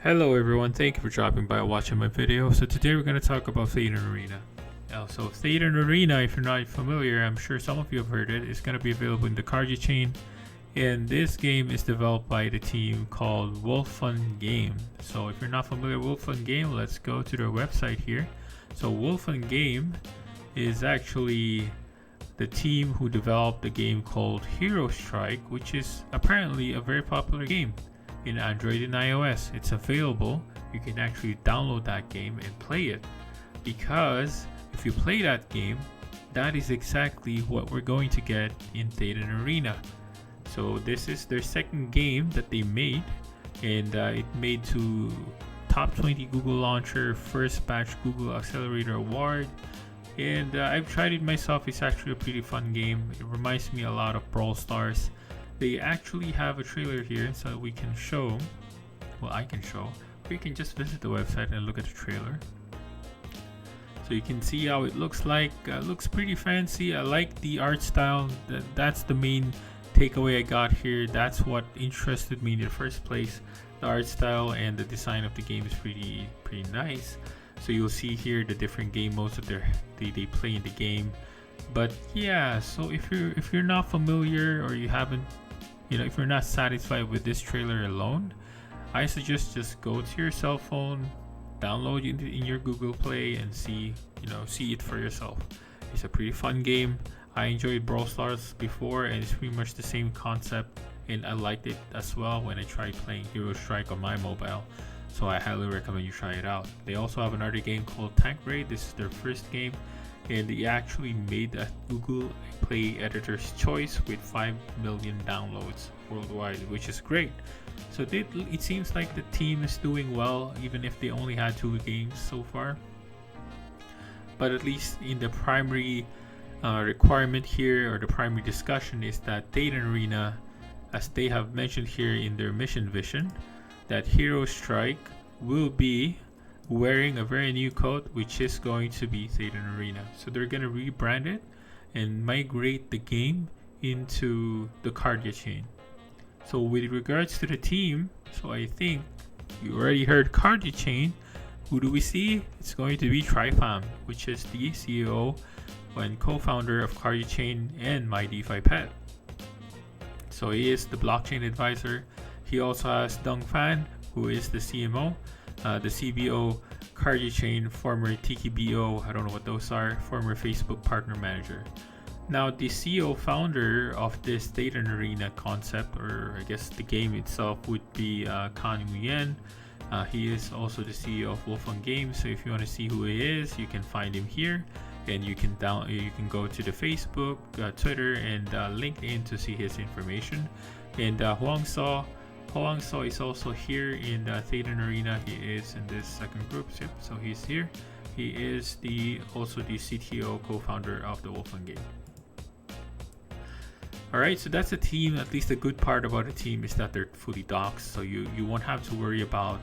Hello everyone, thank you for dropping by and watching my video. So today we're going to talk about Thetan Arena. So Thetan Arena, if you're not familiar, I'm sure some of you have heard it, is going to be available in the Cardio chain. And this game is developed by the team called Wolfen Game. So if you're not familiar with Wolfen Game, let's go to their website here. So Wolfen Game is actually the team who developed the game called Hero Strike, which is apparently a very popular game in Android and iOS. It's available. You can actually download that game and play it, because if you play that game, that is exactly what we're going to get in Thetan Arena. So this is their second game that they made, and it made to top 20 Google Launcher first batch Google Accelerator Award. And I've tried it myself. It's actually a pretty fun game. It reminds me a lot of Brawl Stars. They actually have a trailer here, so we can show, well, I can show, or you can just visit the website and look at the trailer. So you can see how it looks like. Looks pretty fancy. I like the art style. That's the main takeaway I got here. That's what interested me in the first place. The art style and the design of the game is pretty nice. So you'll see here the different game modes that they play in the game. But yeah, so if you're not familiar, or you haven't, if you're not satisfied with this trailer alone, I suggest just go to your cell phone, download it in your Google Play, and see it for yourself. It's a pretty fun game. I enjoyed Brawl Stars before, and it's pretty much the same concept, and I liked it as well when I tried playing Hero Strike on my mobile. So I highly recommend you try it out. They also have another game called Tank Raid. This is their first game, and they actually made a Google Play Editor's Choice with 5 million downloads worldwide, which is great. So it seems like the team is doing well, even if they only had 2 games so far. But at least in the primary requirement here, or the primary discussion, is that Thetan Arena, as they have mentioned here in their mission vision, that Hero Strike will be wearing a very new coat, which is going to be Thetan Arena. So they're going to rebrand it and migrate the game into the Cardio chain. So with regards to the team, so I think you already heard Cardio chain. Who do we see? It's going to be Trifam, which is the CEO and co-founder of Cardio chain and My DeFi Pet. So he is the blockchain advisor. He also has Dong Fan, who is the CMO, the CBO, Cardio chain, former TKBO, I don't know what those are, former Facebook partner manager. Now, the CEO founder of this Thetan Arena concept, or I guess the game itself, would be Kan Nguyen. He is also the CEO of Wolfen Games. So if you want to see who he is, you can find him here, and you can go to the Facebook, Twitter, and LinkedIn to see his information. And Huang So is also here in the Thetan Arena. He is in this second group. Yep, so he's here. He is also the CTO, co-founder of the Wolfen Game. Alright, so that's the team. At least the good part about the team is that they're fully doxed, so you won't have to worry about,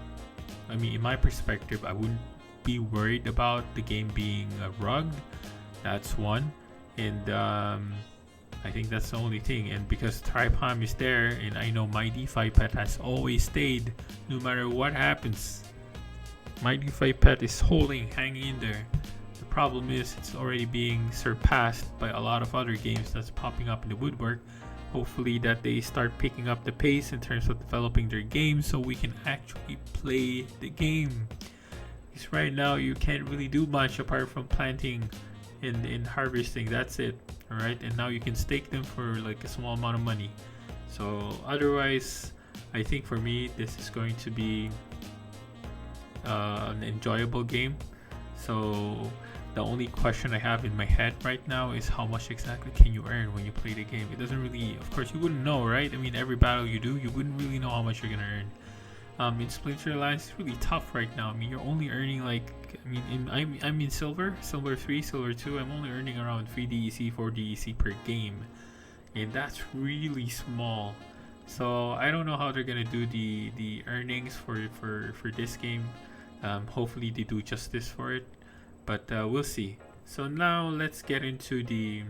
I mean, in my perspective, I wouldn't be worried about the game being rugged. That's one. And I think that's the only thing. And because Tripam is there, and I know My DeFi Pet has always stayed no matter what happens. My DeFi Pet is hanging in there. The problem is it's already being surpassed by a lot of other games that's popping up in the woodwork. Hopefully that they start picking up the pace in terms of developing their games, so we can actually play the game. Because right now you can't really do much apart from planting and harvesting. That's it. Alright, and now you can stake them for like a small amount of money. So otherwise, I think for me this is going to be an enjoyable game. So the only question I have in my head right now is how much exactly can you earn when you play the game. It doesn't really, of course you wouldn't know, right? I mean, every battle you do, you wouldn't really know how much you're gonna earn. In Splinter Alliance, it's really tough right now. I mean, you're only earning like, I'm in Silver 3, Silver 2. I'm only earning around 3 DEC, 4 DEC per game, and that's really small. So I don't know how they're gonna do the earnings for this game. Hopefully they do justice for it, but we'll see. So now let's get into the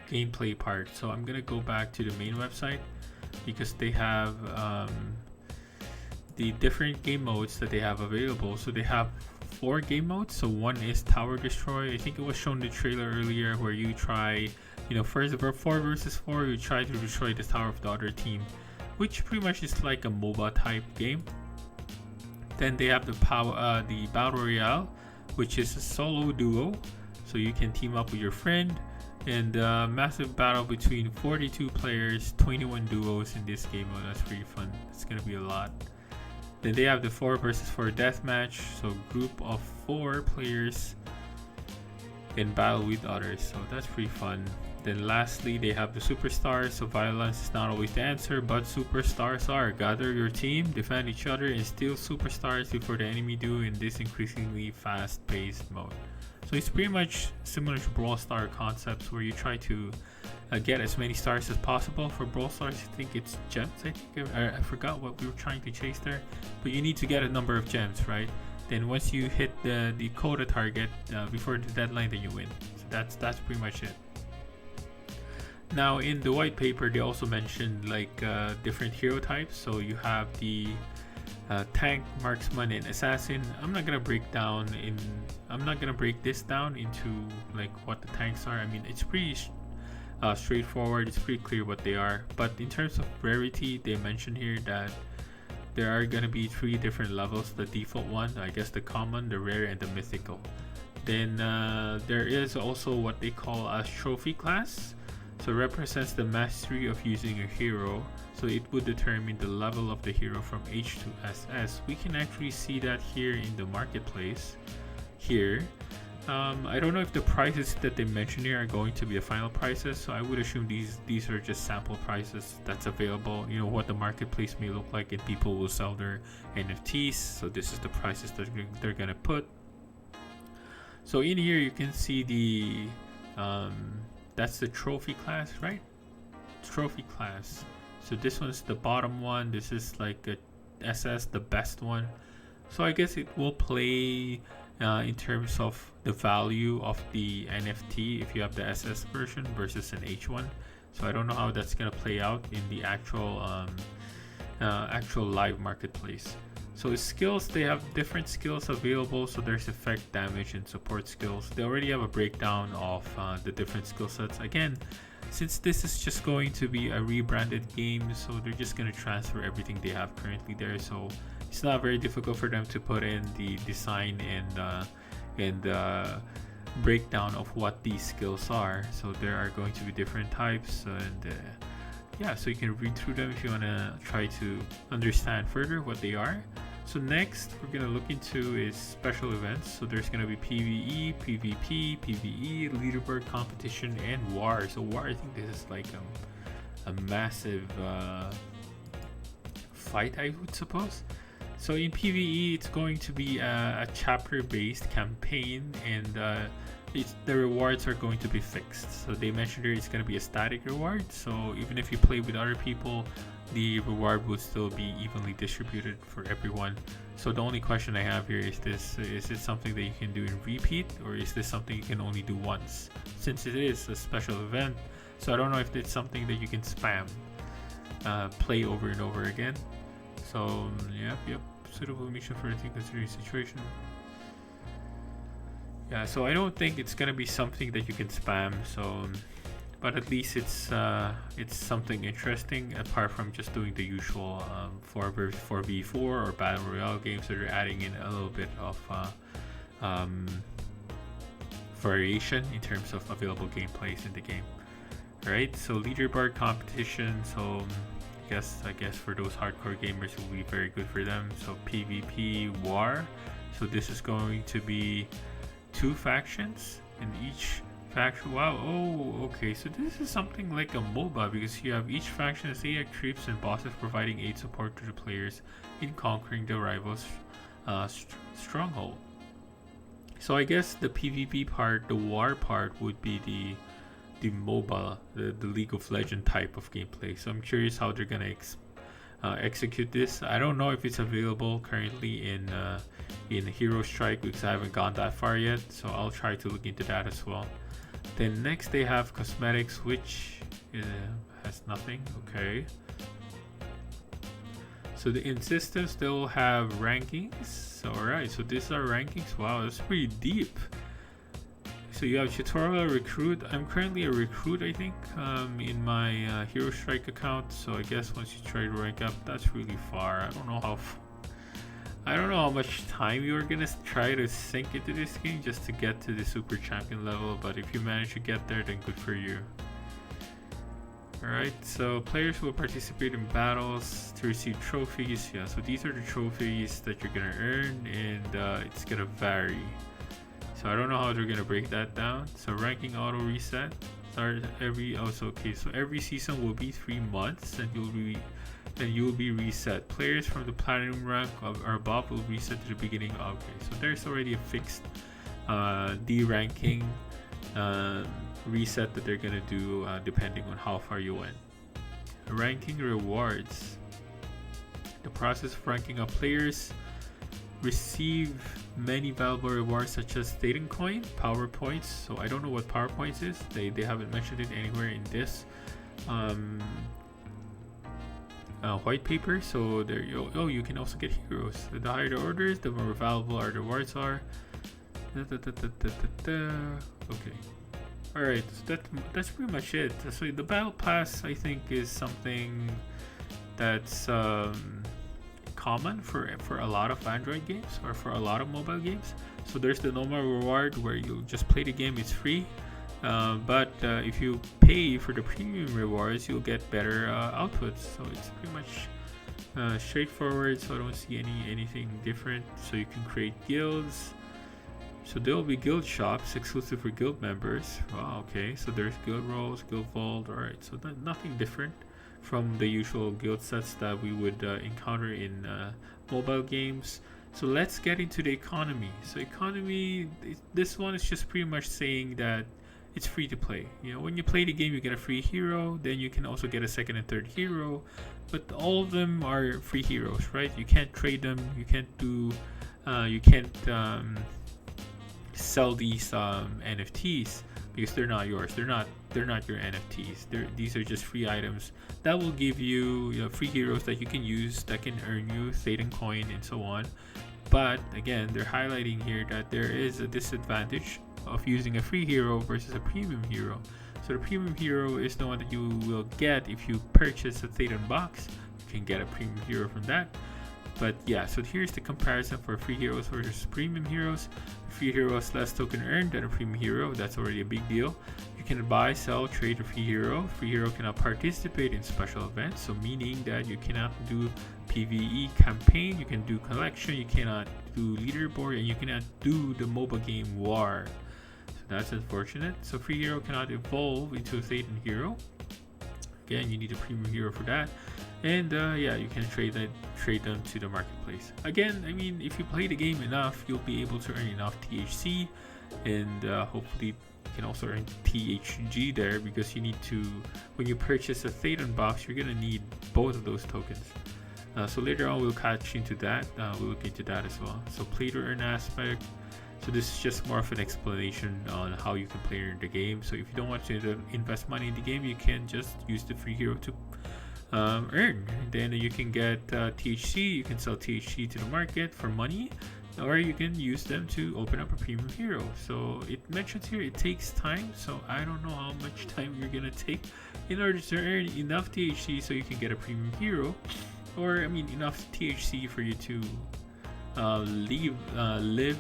gameplay part. So I'm gonna go back to the main website, because they have the different game modes that they have available. So they have 4 game modes. So one is Tower Destroy. I think it was shown in the trailer earlier where you try, first 4 versus 4, you try to destroy the tower of the other team, which pretty much is like a MOBA type game. Then they have the Battle Royale, which is a solo duo. So you can team up with your friend, and massive battle between 42 players, 21 duos in this game mode. That's pretty fun. It's gonna be a lot. Then they have the 4 versus 4 deathmatch, so group of 4 players in battle with others. So that's pretty fun. Then lastly, they have the superstars. So violence is not always the answer, but superstars are. Gather your team, defend each other, and steal superstars before the enemy do in this increasingly fast-paced mode. So it's pretty much similar to Brawl Star concepts where you try to get as many stars as possible. For Brawl Stars, I think it's gems. I forgot what we were trying to chase there, but you need to get a number of gems, right? Then once you hit the quota target before the deadline, then you win. So that's pretty much it. Now in the white paper, they also mentioned like different hero types. So you have the tank, marksman, and assassin. I'm not gonna break this down into like what the tanks are. I mean, it's pretty straightforward. It's pretty clear what they are. But in terms of rarity, they mentioned here that there are gonna be 3 different levels. The default one, I guess, the common, the rare, and the mythical. Then there is also what they call a trophy class. So it represents the mastery of using a hero. So it would determine the level of the hero from H to SS. We can actually see that here in the marketplace. Here, I don't know if the prices that they mentioned here are going to be the final prices. So I would assume these are just sample prices that's available. You know what the marketplace may look like, and people will sell their NFTs. So this is the prices that they're gonna put. So in here you can see the that's the trophy class, right? Trophy class. So this one's the bottom one. This is like a SS, the best one. So I guess it will play in terms of the value of the NFT if you have the SS version versus an H1. So I don't know how that's gonna play out in the actual live marketplace. So skills, they have different skills available. So there's effect, damage, and support skills. They already have a breakdown of the different skill sets. Again, since this is just going to be a rebranded game, so they're just going to transfer everything they have currently there. So it's not very difficult for them to put in the design and breakdown of what these skills are. So there are going to be different types, and yeah, so you can read through them if you want to try to understand further what they are. So next we're going to look into is special events. So there's going to be PvE, PvP, PvE, leaderboard competition, and war. So war, I think this is like a massive fight, I would suppose. So in PvE, it's going to be a chapter-based campaign, and the rewards are going to be fixed. So they mentioned here it's going to be a static reward. So even if you play with other people, the reward will still be evenly distributed for everyone. So the only question I have here is this: is it something that you can do in repeat, or is this something you can only do once? Since it is a special event, so I don't know if it's something that you can spam, play over and over again. So yep, suitable mission for a team considering situation. Yeah, so I don't think it's gonna be something that you can spam. So, but at least it's something interesting apart from just doing the usual 4v4 or battle royale games. So they're adding in a little bit of variation in terms of available gameplays in the game. Right. So leaderboard competition. So I guess for those hardcore gamers, it will be very good for them. So PvP war. So this is going to be 2 factions, and each faction, wow, oh, okay, so this is something like a MOBA, because you have each faction as 8 creeps and bosses providing aid support to the players in conquering the rival's stronghold. So I guess the PvP part, the war part, would be the MOBA, the League of Legends type of gameplay. So I'm curious how they're gonna execute this. I don't know if it's available currently in Hero Strike, because I haven't gone that far yet, so I'll try to look into that as well. Then next they have cosmetics, which has nothing. Okay, So the in systems they'll have rankings. Alright, so these are rankings. Wow, that's pretty deep. So you have tutorial, recruit. I'm currently a recruit, I think, in my Hero Strike account. So I guess once you try to rank up, that's really far. I don't know how much time you're gonna try to sink into this game just to get to the super champion level. But if you manage to get there, then good for you. Alright, so players will participate in battles to receive trophies. Yeah, so these are the trophies that you're gonna earn, and it's gonna vary. So I don't know how they're gonna break that down. So ranking auto reset start every so every season will be 3 months, and you will be reset. Players from the platinum rank or above will reset to the beginning. Okay, so there's already a fixed D-ranking reset that they're gonna do depending on how far you went. Ranking rewards. The process of ranking up players receive many valuable rewards such as Thetan Coin, power points. So I don't know what power points is. They haven't mentioned it anywhere in this white paper. So there you go. Oh, you can also get heroes. The higher the orders, the more valuable our rewards are. Okay. Alright, so that's pretty much it. So the battle pass, I think, is something that's common for a lot of Android games or for a lot of mobile games. So there's the normal reward where you just play the game, it's free. But if you pay for the premium rewards, you'll get better outputs. So it's pretty much straightforward. So I don't see anything different. So you can create guilds. So there will be guild shops exclusive for guild members. Wow, okay. So there's guild roles, guild vault. Alright, so nothing different from the usual guild sets that we would encounter in mobile games. So let's get into the economy. So economy, this one is just pretty much saying that it's free to play. You know, when you play the game, you get a free hero. Then you can also get a second and third hero. But all of them are free heroes, right? You can't trade them. You can't do. You can't sell these NFTs because they're not yours. They're not your NFTs. These are just free items that will give you, free heroes that you can use that can earn you Thetan Coin and so on. But again, they're highlighting here that there is a disadvantage of using a free hero versus a premium hero. So the premium hero is the one that you will get if you purchase a Thetan box. You can get a premium hero from that. But yeah, so here's the comparison for free heroes versus premium heroes. Free hero has less token earned than a premium hero. That's already a big deal. You can buy, sell, trade a free hero. Free hero cannot participate in special events, so meaning that you cannot do PvE campaign, you can do collection, you cannot do leaderboard, and you cannot do the mobile game war. So that's unfortunate. So free hero cannot evolve into a Thetan hero. Again, you need a premium hero for that. And yeah, you can trade them to the marketplace. Again, I mean, if you play the game enough, you'll be able to earn enough THC, and hopefully you can also earn THG there, because you need to, when you purchase a Thetan box, you're gonna need both of those tokens. So later on we'll catch into that. We'll look into that as well. So play to earn aspect. So this is just more of an explanation on how you can play the game. So if you don't want to invest money in the game, you can just use the free hero to earn. Then you can get THC. You can sell THC to the market for money, or you can use them to open up a premium hero. So it mentions here it takes time. So I don't know how much time you're gonna take in order to earn enough THC so you can get a premium hero, or I mean enough THC for you to live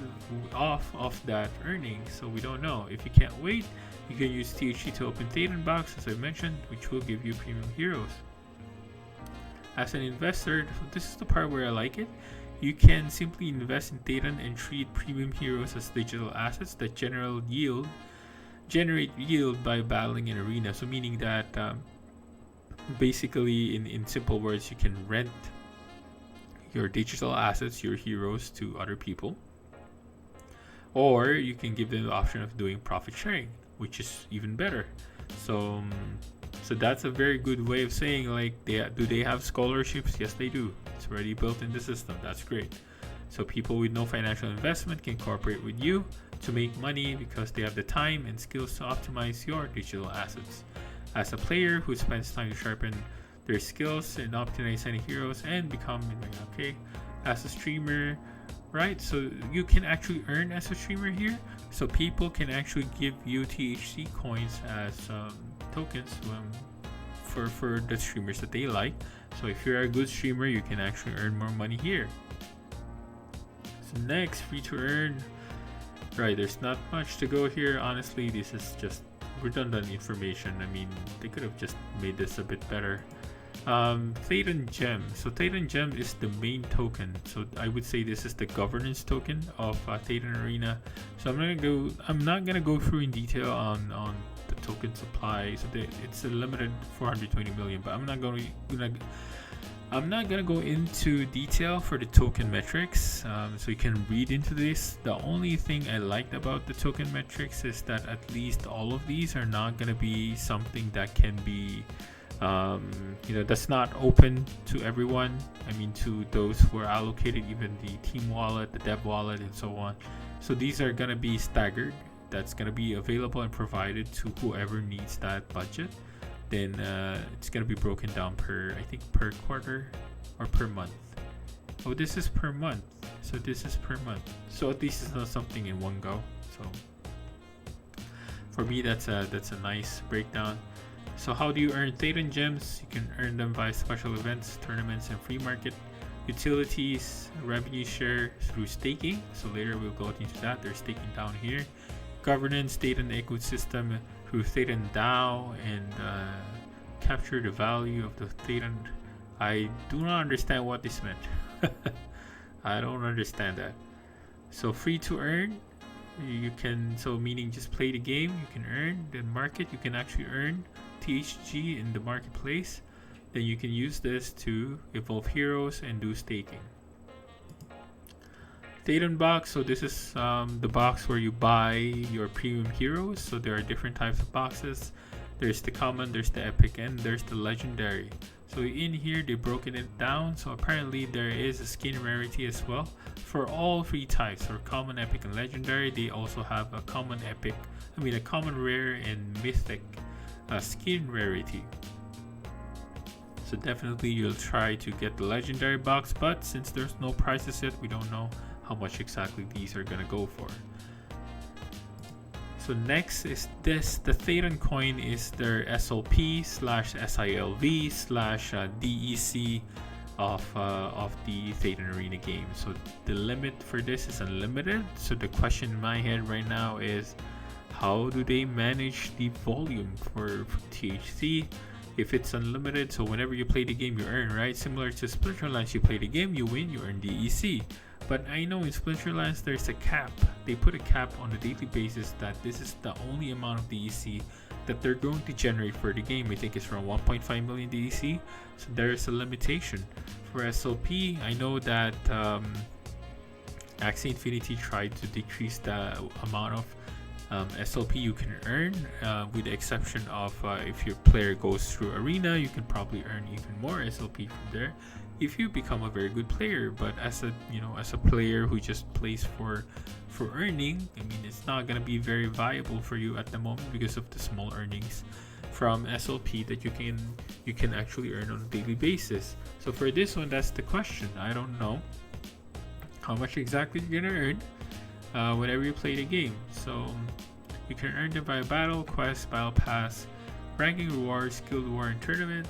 off of that earning. So we don't know. If you can't wait, you can use THC to open Thetan box, as I mentioned, which will give you premium heroes. As an investor, this is the part where I like it. You can simply invest in Thetan and treat premium heroes as digital assets that generate yield by battling in arena. So meaning that basically in simple words, you can rent your digital assets, your heroes, to other people, or you can give them the option of doing profit sharing, which is even better. So that's a very good way of saying, like, do they have scholarships? Yes, they do. It's already built in the system. That's great. So people with no financial investment can cooperate with you to make money because they have the time and skills to optimize your digital assets. As a player who spends time to sharpen their skills and optimize any heroes and become okay as a streamer, right? So you can actually earn as a streamer here. So people can actually give you THC coins as tokens for the streamers that they like. So if you're a good streamer, you can actually earn more money here. So next, free to earn. Right, there's not much to go here. Honestly, this is just redundant information. I mean, they could have just made this a bit better. Thetan Gem. So Thetan Gem is the main token. So I would say this is the governance token of Thetan Arena. So I'm not gonna go through in detail on the token supply. So it's a limited 420 million, but I'm not gonna go into detail for the token metrics. So you can read into this. The only thing I liked about the token metrics is that at least all of these are not gonna be something that can be that's not open to everyone. I mean, to those who are allocated, even the team wallet, the dev wallet, and so on. So these are gonna be staggered. That's gonna be available and provided to whoever needs that budget. Then it's gonna be broken down per quarter or per month. Oh, this is per month. So this is per month. So at least it's not something in one go. So for me, that's a nice breakdown. So how do you earn Thetan gems? You can earn them via special events, tournaments, and free market. Utilities, revenue share through staking. So later we'll go into that. They're staking down here. Governance, Thetan ecosystem through Thetan DAO, and capture the value of the Thetan. I do not understand what this meant. I don't understand that. So free to earn. You can, so meaning just play the game, you can earn. Then market, you can actually earn THG in the marketplace. Then you can use this to evolve heroes and do staking. Thetan box, so this is the box where you buy your premium heroes. So there are different types of boxes. There's the common, there's the epic, and there's the legendary. So in here they've broken it down. So apparently there is a skin rarity as well for all three types, for common, epic, and legendary. They also have a common epic, a common rare and mythic skin rarity. So definitely you'll try to get the legendary box, but since there's no prices yet, we don't know how much exactly these are gonna go for. So next is this. The Thetan Coin is their SLP / SILV / DEC of the Thetan Arena game. So the limit for this is unlimited. So the question in my head right now is, how do they manage the volume for THC if it's unlimited? So whenever you play the game, you earn, right? Similar to Splinterlands, you play the game, you win, you earn DEC. But I know in Splinterlands there's a cap. They put a cap on a daily basis that this is the only amount of DEC that they're going to generate for the game. I think it's around 1.5 million DEC. So there's a limitation. For SLP, I know that Axie Infinity tried to decrease the amount of SLP you can earn, with the exception of if your player goes through Arena, you can probably earn even more SLP from there if you become a very good player. But as a player who just plays for earning, I mean, it's not gonna be very viable for you at the moment because of the small earnings from SLP that you can actually earn on a daily basis. So for this one, that's the question. I don't know how much exactly you're gonna earn whenever you play the game. So you can earn them via battle, quest, battle pass, ranking rewards, guild war, and tournament.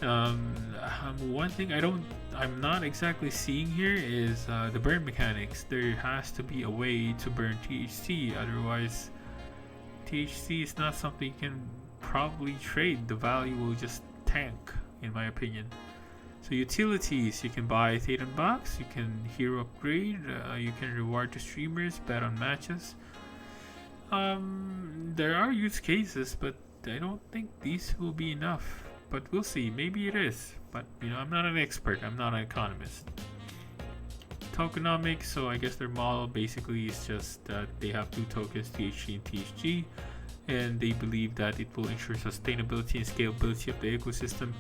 One thing I'm not exactly seeing here is the burn mechanics. There has to be a way to burn THC, otherwise THC is not something you can probably trade. The value will just tank, in my opinion. So utilities, you can buy Thetan box, you can hero upgrade, you can reward the streamers, bet on matches. There are use cases, but I don't think these will be enough. But we'll see. Maybe it is. But I'm not an expert. I'm not an economist. Tokenomics. So I guess their model basically is just that they have two tokens, THC and THG, and they believe that it will ensure sustainability and scalability of the ecosystem.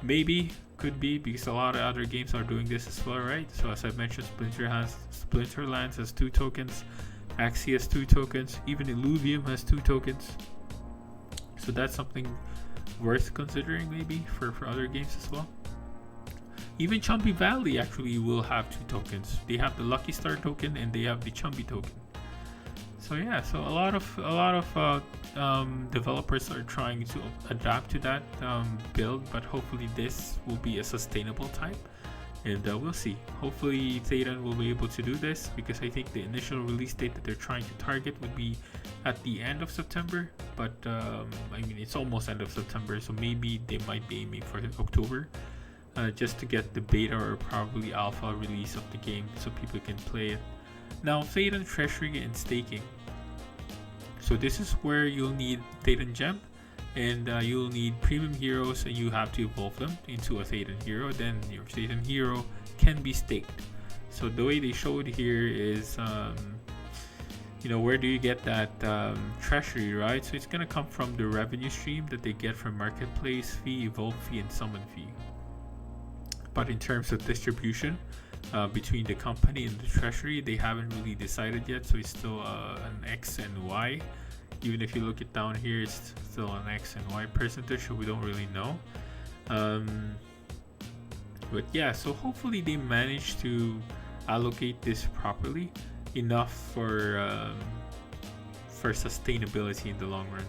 Maybe, could be, because a lot of other games are doing this as well, right? So as I mentioned, Splinterlands has 2 tokens, Axie has 2 tokens, even Illuvium has 2 tokens. So that's something worth considering maybe for other games as well. Even Chumpy Valley actually will have 2 tokens. They have the Lucky Star token and they have the Chumpy token. So yeah, so a lot of developers are trying to adapt to that build, but hopefully this will be a sustainable type, and we'll see. Hopefully Thetan will be able to do this, because I think the initial release date that they're trying to target would be at the end of September, but I mean, it's almost end of September, so maybe they might be aiming for October, just to get the beta or probably alpha release of the game so people can play it. Now, Thetan Treasury and Staking. So this is where you'll need Thetan Gem, and you'll need premium heroes, and you have to evolve them into a Thetan hero. Then your Thetan hero can be staked. So the way they showed here is, you know, where do you get that treasury, right? So it's gonna come from the revenue stream that they get from marketplace fee, evolve fee, and summon fee. But in terms of distribution between the company and the treasury, they haven't really decided yet, so it's still an X and Y. Even if you look it down here, it's still an X and Y percentage, so we don't really know. But yeah, so hopefully they manage to allocate this properly enough for sustainability in the long run.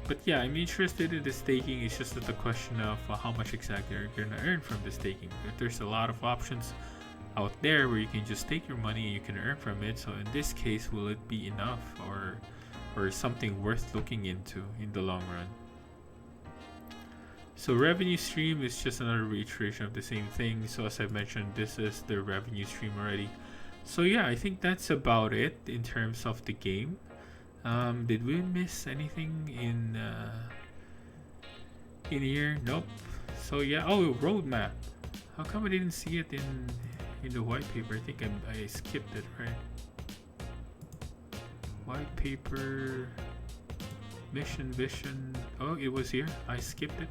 But yeah, I'm interested in the staking. It's just that the question of how much exactly are you gonna earn from the staking. If there's a lot of options out there where you can just stake your money and you can earn from it, so in this case, will it be enough or something worth looking into in the long run? So revenue stream is just another reiteration of the same thing. So as I mentioned, this is the revenue stream already. So yeah, I think that's about it in terms of the game. Did we miss anything in here? Nope. So yeah, oh, roadmap. How come I didn't see it in the white paper? I think I skipped it, right? White paper, mission vision. Oh, it was here. I skipped it.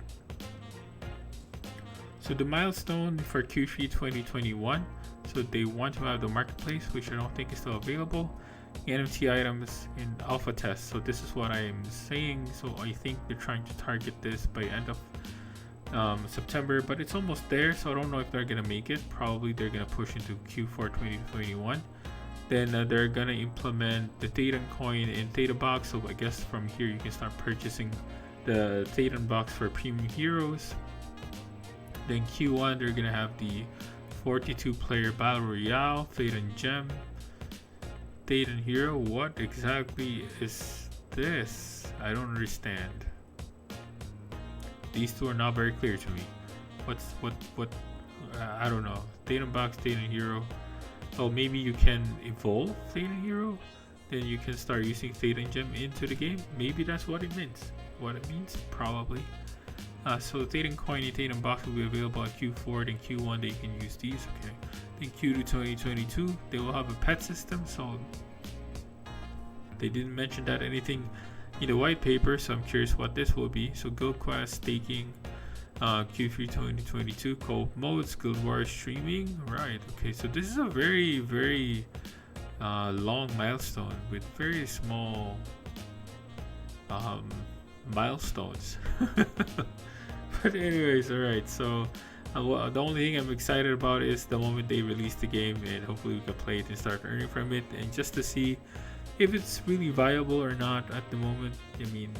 So the milestone for Q3 2021. So they want to have the marketplace, which I don't think is still available. NFT items in alpha test. So this is what I am saying. So I think they're trying to target this by end of September, but it's almost there. So I don't know if they're gonna make it. Probably they're gonna push into Q4 2021. Then they're gonna implement the Thetan Coin in Theta Box. So I guess from here you can start purchasing the Thetan Box for premium heroes. Then Q1 they're gonna have the 42 player battle royale, Thetan Gem, Thetan hero. What exactly is this? I don't understand. These two are not very clear to me. What I don't know. Thetan Box, Thetan hero. Oh, maybe you can evolve Thetan hero, then you can start using Thetan Gem into the game. Maybe that's what it means. Probably. So Thetan Coin and Thetan Box will be available at Q4, then Q1 they can use these. Okay. Then Q2 2022 they will have a pet system. So they didn't mention that anything in the white paper. So I'm curious what this will be. So Guild Quest staking. Q3 2022 co-op modes, Guild Wars streaming. Right. Okay. So this is a very long milestone with very small milestones. But anyways, alright, so the only thing I'm excited about is the moment they release the game, and hopefully we can play it and start earning from it, and just to see if it's really viable or not at the moment. I mean,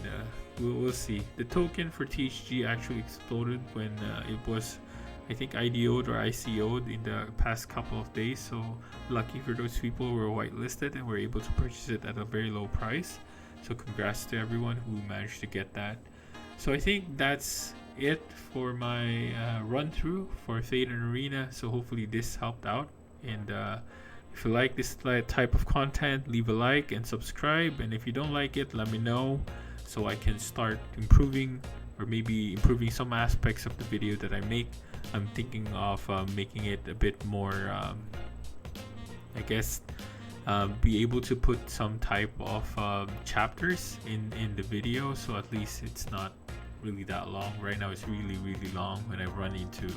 we'll see. The token for THG actually exploded when it was, I think, IDO'd or ICO'd in the past couple of days, so lucky for those people who were whitelisted and were able to purchase it at a very low price. So congrats to everyone who managed to get that. So I think that's it for my run through for Thetan Arena. So hopefully this helped out, and if you like this type of content, leave a like and subscribe, and if you don't like it, let me know so I can start improving, or maybe improving some aspects of the video that I make. I'm thinking of making it a bit more I guess be able to put some type of chapters in the video, so at least it's not really that long. Right now it's really long when I run into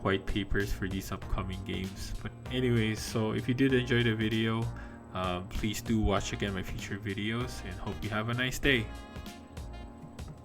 white papers for these upcoming games. But anyways, so if you did enjoy the video, please do watch again my future videos, and hope you have a nice day.